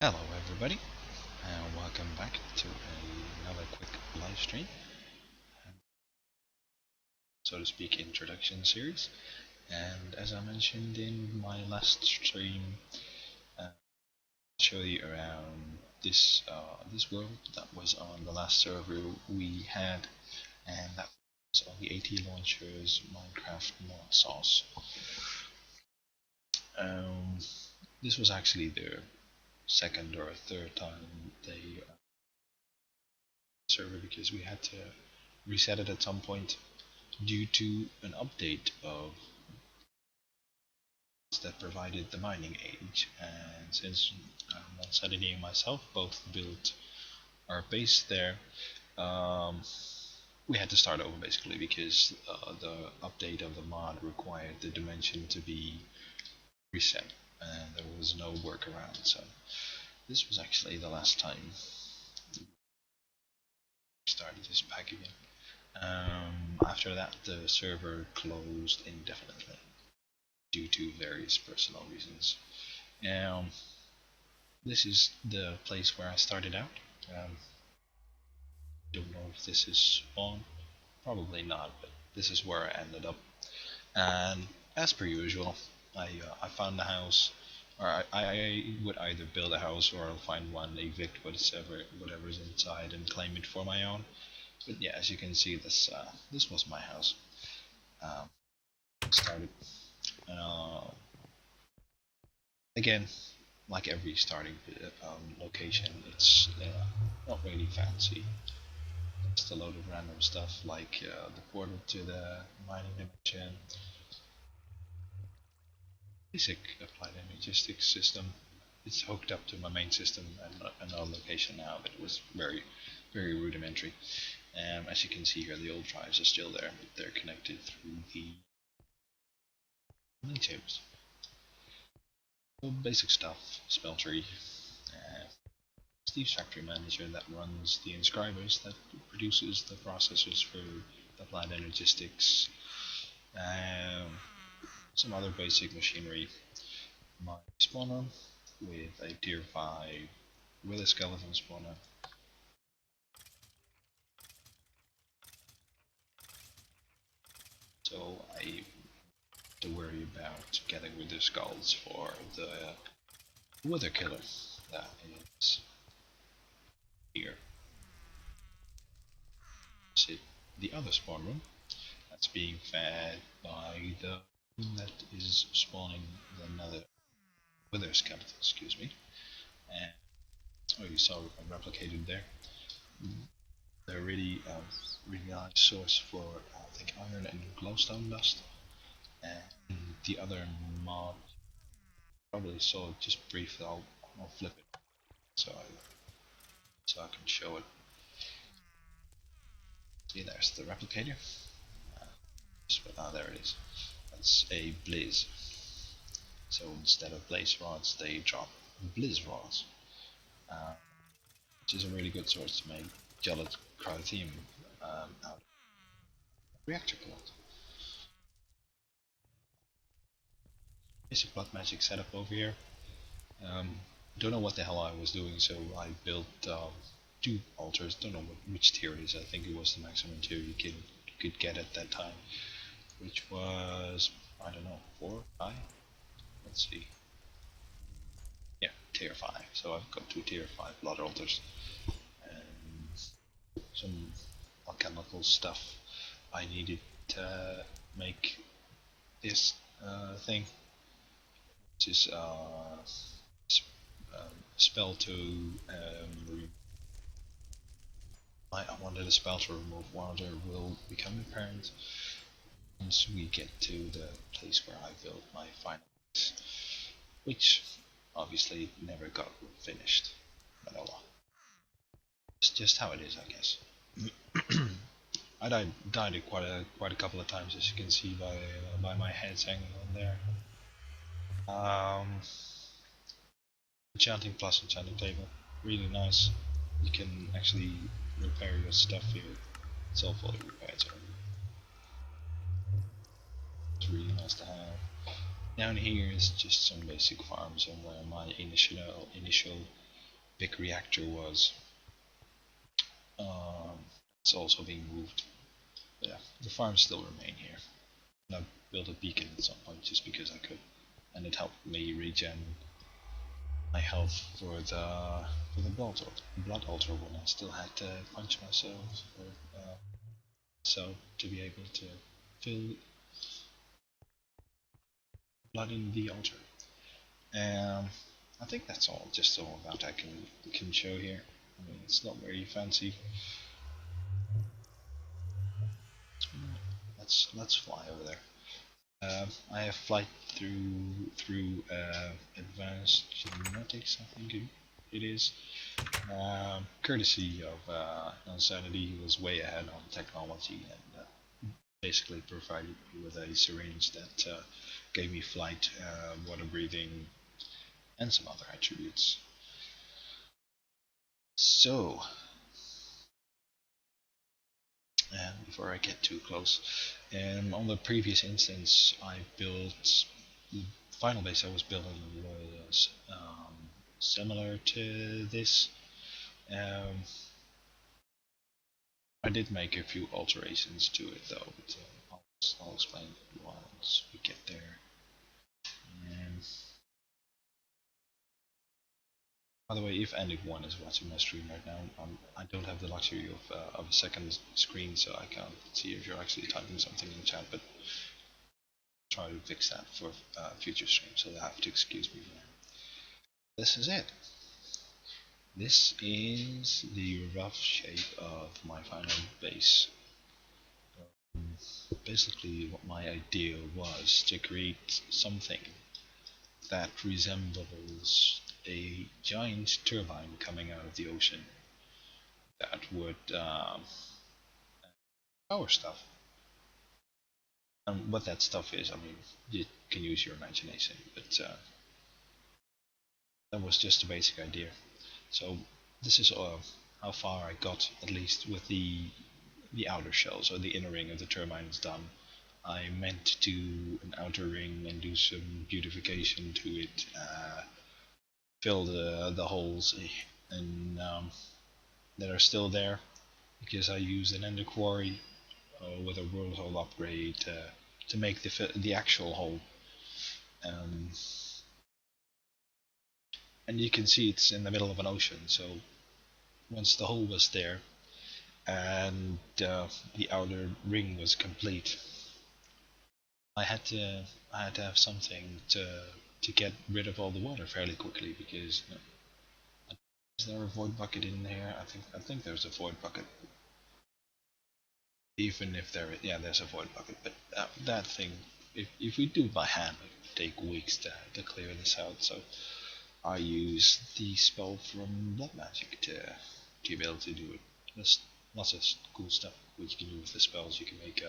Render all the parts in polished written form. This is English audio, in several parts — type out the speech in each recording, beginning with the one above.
Hello everybody, and welcome back to another quick live stream, so to speak, introduction series. And as I mentioned in my last stream, I'll show you around this world that was on the last server we had, and that was on the AT launchers Minecraft mod sauce. Um, this was actually their second or third time they server because we had to reset it at some point due to an update of that provided the mining age. And since Monsadity and myself both built our base there, um, we had to start over basically because the update of the mod required the dimension to be reset and there was no workaround. So this was actually the last time we started this pack again. After that, the server closed indefinitely due to various personal reasons. Um, this is the place where I started out. Don't know if this is spawn, probably not, but this is where I ended up. And as per usual, I found a house, or I would either build a house or I'll find one, evict whatever's inside, and claim it for my own. But yeah, as you can see, this was my house. Um, started uh, again, like every starting location, it's not really fancy. Just a load of random stuff like the portal to the mining dimension, basic applied logistics system. It's hooked up to my main system at another location now, but it was very rudimentary. As you can see here, the old drives are still there, but they're connected through the link tables. So basic stuff, smeltery, Steve's factory manager that runs the inscribers that produces the processors for the applied logistics, um, some other basic machinery. My spawner with a tier 5 with a skeleton spawner. So I have to worry about together with the skulls for the wither killer that is here. See the other spawn room that's being fed by the one that is spawning another wither skeleton, excuse me. And oh, you saw replicated there. They're really nice source for I think iron and glowstone dust. And the other mod probably saw it just briefly. I'll flip it so I can show it. See, there's the replicator. There it is. That's a blaze. So instead of blaze rods, they drop blizz rods, uh, which is a really good source to make gelid cryothium out of reactor cloth. Basic blood magic setup over here. Don't know what the hell I was doing, so I built two altars. Don't know which tier it is. I think it was the maximum tier you could get at that time, which was I don't know 4, 5. Let's see. Yeah, tier 5. So I've got two tier 5 blood altars and some alchemical stuff I needed to make this thing, which is spell to I wanted a spell to remove water will become apparent once we get to the place where I built my final base, which obviously never got finished, but oh well. It's just how it is, I guess. I died quite a couple of times, as you can see by my heads hanging on there. Enchanting plus enchanting table, really nice. You can actually repair your stuff here. It's all fully repaired, so it's really nice to have. Down here is just some basic farms and where my initial big reactor was. Um, it's also being moved. But yeah, the farms still remain here. And I built a beacon at some point just because I could, and it helped me regen my health for the blood altar when I still had to punch myself or so to be able to fill blood in the altar. Um, I think that's all. Just all about I can show here. I mean, it's not very fancy. Let's fly over there. I have flight through advanced genetics. I think it is. Courtesy of Insanity, he was way ahead on technology and basically provided me with a syringe that gave me flight, water breathing, and some other attributes. So, before I get too close, on the previous instance, I built the final base I was building was similar to this. Um, I did make a few alterations to it though, but I'll explain once we get there. Um, by the way, if anyone is watching my stream right now, I don't have the luxury of a second screen, so I can't see if you're actually typing something in the chat, but try to fix that for future streams, so you'll have to excuse me for that. This is it. This is the rough shape of my final base. Basically, what my idea was to create something that resembles a giant turbine coming out of the ocean that would power stuff. And what that stuff is, I mean, you can use your imagination, but that was just a basic idea. So this is how far I got, at least with the outer shell, so the inner ring of the turbine is done. I meant to do an outer ring and do some beautification to it, fill the holes and that are still there because I used an ender quarry with a world hole upgrade to make the actual hole. Um, and you can see it's in the middle of an ocean. So once the hole was there and the outer ring was complete, I had to I had to have something to get rid of all the water fairly quickly because is there a void bucket in there? I think there's a void bucket. Even if yeah, there's a void bucket, but that thing, if we do it by hand, it would take weeks to clear this out. So I use the spell from blood magic to be able to do it. There's lots of cool stuff which you can do with the spells. You can make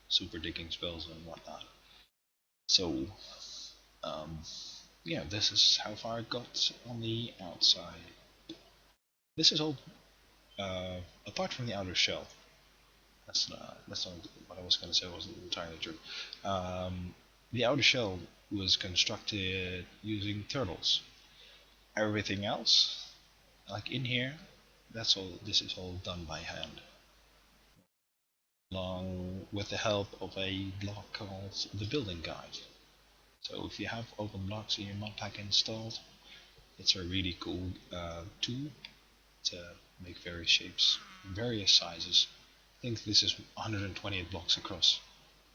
super digging spells and whatnot. So um, yeah, this is how far I got on the outside. This is all apart from the outer shell. That's not what I was going to say. Wasn't entirely true. The outer shell was constructed using turtles. Everything else, like in here, that's all. This is all done by hand, along with the help of a block called the building guide. So if you have open blocks in your mod pack installed, it's a really cool tool to make various shapes, various sizes. I think this is 128 blocks across.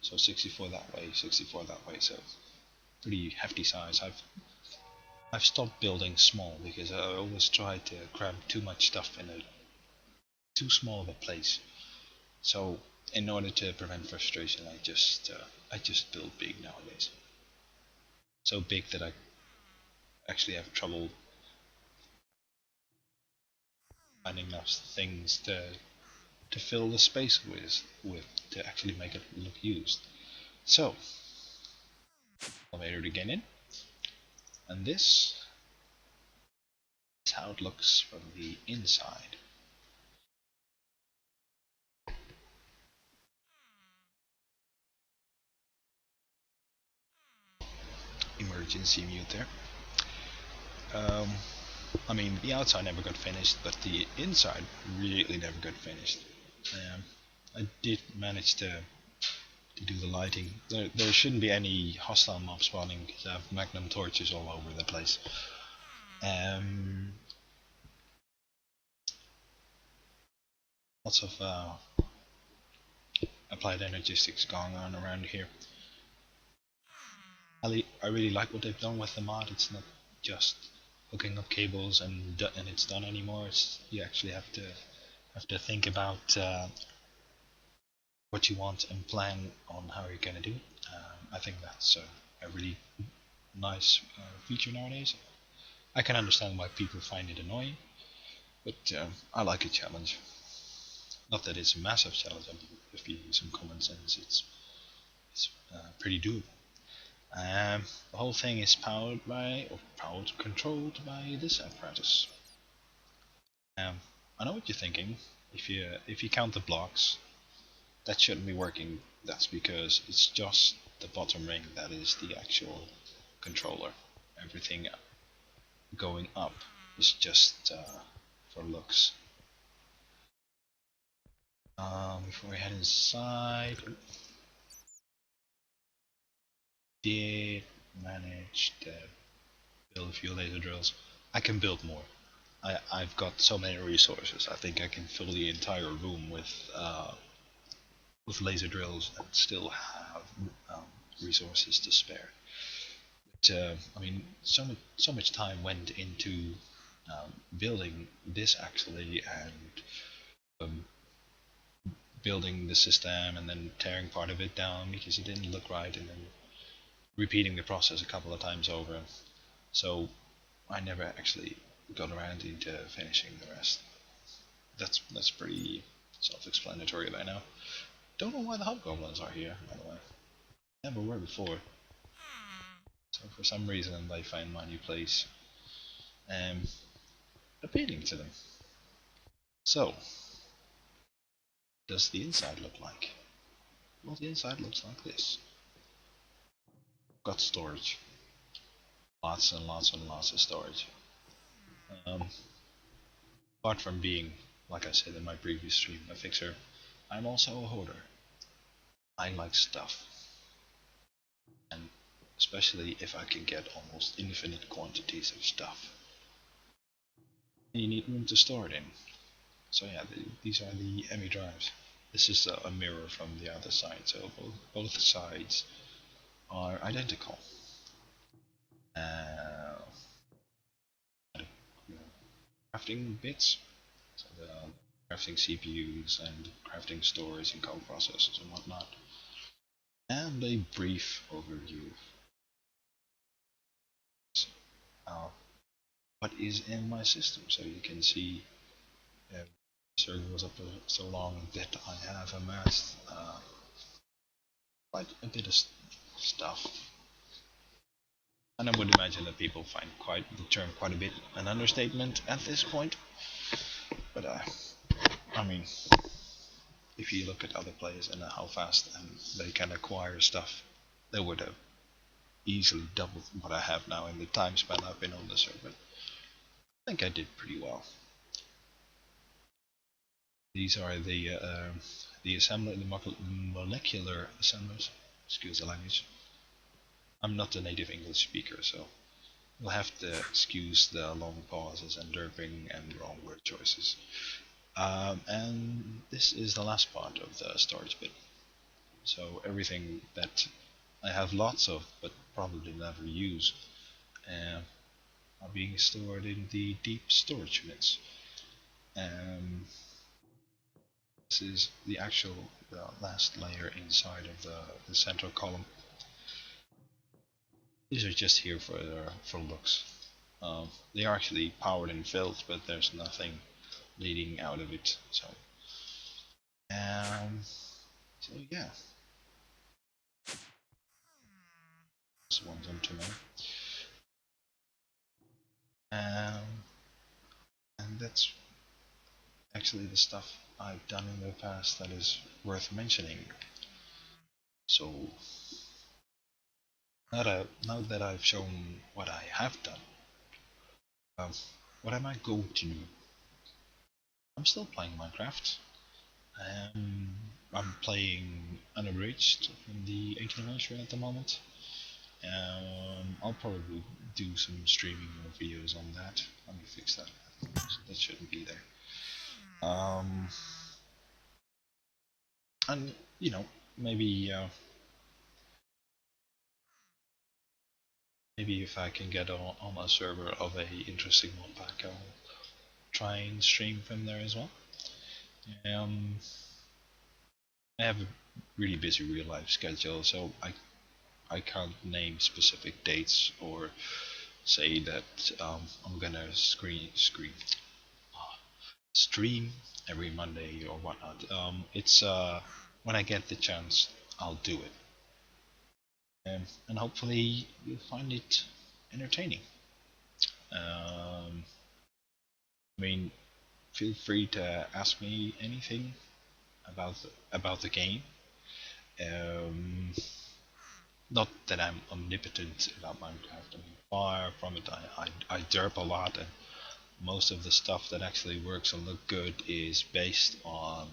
So 64 that way, 64 that way, so pretty hefty size. I've stopped building small because I always try to cram too much stuff in a too small of a place. So in order to prevent frustration, I just build big nowadays. So big that I actually have trouble finding enough things to fill the space with to actually make it look used. So elevator to get in, and this is how it looks from the inside. Emergency mute there. Um, I mean, the outside never got finished, but the inside really never got finished. Um, I did manage to do the lighting. There shouldn't be any hostile mob spawning because I have magnum torches all over the place. Um, Lots of applied energistics going on around here. I really like what they've done with the mod. It's not just hooking up cables and it's done anymore. You actually have to think about what you want and plan on how you're gonna do it. I think that's a really nice feature nowadays. I can understand why people find it annoying, but I like a challenge. Not that it's a massive challenge. I mean, if you use some common sense, it's pretty doable. The whole thing is powered controlled by this apparatus. I know what you're thinking. If you count the blocks, that shouldn't be working. That's because it's just the bottom ring that is the actual controller. Everything going up is just for looks. Before we head inside, did manage to build a few laser drills. I can build more. I've got so many resources. I think I can fill the entire room with laser drills and still have um, resources to spare. But I mean, so much time went into building this actually, and um, building the system, and then tearing part of it down because it didn't look right, and then repeating the process a couple of times over. So I never actually got around into finishing the rest. That's pretty self-explanatory by now. Don't know why the hobgoblins are here, by the way. Never were before. So for some reason they find my new place um, appealing to them. So, does the inside look like? Well, the inside looks like this. Got storage. Lots and lots and lots of storage. Um, Apart from being, like I said in my previous stream, a fixer, I'm also a hoarder. I like stuff. And especially if I can get almost infinite quantities of stuff. You need room to store it in. So yeah, these are the ME drives. This is a mirror from the other side, so both sides are identical. Uh, Crafting bits, so the crafting CPUs and crafting stores and code processors and whatnot, and a brief overview of what is in my system, so you can see circles up so long that I have amassed quite a bit of stuff. And I would imagine that people find quite the term quite a bit an understatement at this point. But I mean, if you look at other players and how fast and they can acquire stuff, they would have easily doubled what I have now in the time span I've been on the server. I think I did pretty well. These are the assembler, the molecular assemblers. Excuse the language. I'm not a native English speaker, so you'll have to excuse the long pauses and derping and wrong word choices. And this is the last part of the storage bit. So everything that I have lots of, but probably never use, uh, are being stored in the deep storage units. This is the actual last layer inside of the central column. These are just here for looks. They are actually powered and filled, but there's nothing leading out of it. Um, so yeah, this one's on to me. Um, and that's actually the stuff I've done in the past that is worth mentioning. So now that I've shown what I have done, um, what am I going to do? I'm still playing Minecraft. I'm playing unabridged from the 18th version at the moment. I'll probably do some streaming or videos on that. Let me fix that. That shouldn't be there. And you know, maybe maybe if I can get on a server of a interesting mod pack, I'll try and stream from there as well. Um, I have a really busy real life schedule, so I can't name specific dates or say that I'm gonna stream every Monday or whatnot. It's when I get the chance, I'll do it, and hopefully you'll find it entertaining. I mean, feel free to ask me anything about the game. Um, Not that I'm omnipotent about Minecraft. I mean, far from it. I derp a lot, and most of the stuff that actually works and look good is based on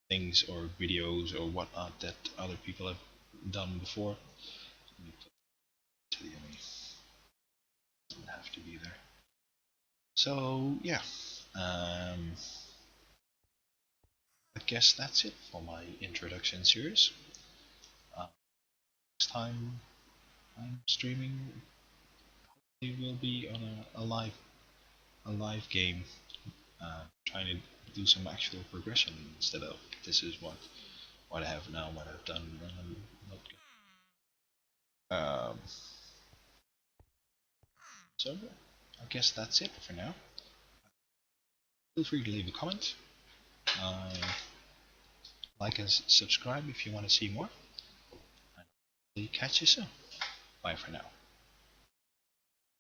things or videos or whatnot that other people have done before. Let me put it to the enemy. Doesn't have to be there. So yeah, um, I guess that's it for my introduction series. Next time I'm streaming, it will be on a live game, trying to do some actual progression instead of this is what I have now, what I've done, and I'm not good. So I guess that's it for now. Feel free to leave a comment, uh, like and subscribe if you want to see more. And I'll catch you soon. Bye for now.